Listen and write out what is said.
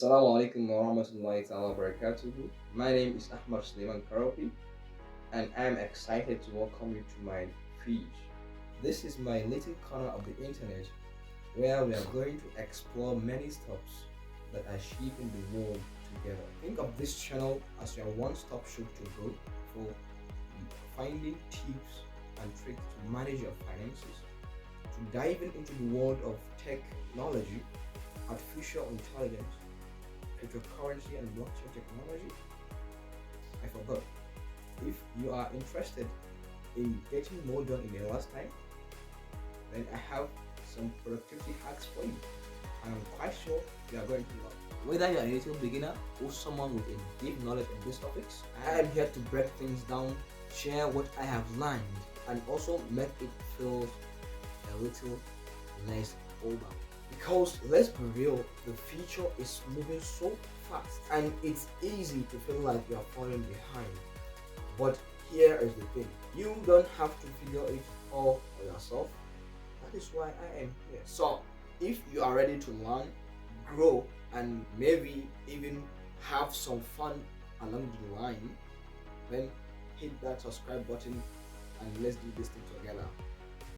Assalamu alaikum wa rahmatullahi wa barakatuhu. My name is Ahmad Suleiman Karofi and I'm excited to welcome you to my feed. This is my little corner of the internet where we are going to explore many stuffs that are shaping the world together. Think of this channel as your one-stop shop to go for finding tips and tricks to manage your finances, to diving into the world of technology, artificial intelligence, cryptocurrency and blockchain technology. I forgot. If you are interested in getting more done in your last time, then I have some productivity hacks for you. And I'm quite sure you are going to love. Whether you're a little beginner or someone with a deep knowledge in these topics, I am here to break things down, share what I have learned, and also make it feel a little less over. Because let's be real, the future is moving so fast and it's easy to feel like you're falling behind. But here is the thing, you don't have to figure it all for yourself. That is why I am here. So, if you are ready to learn, grow, and maybe even have some fun along the line, then hit that subscribe button and let's do this thing together.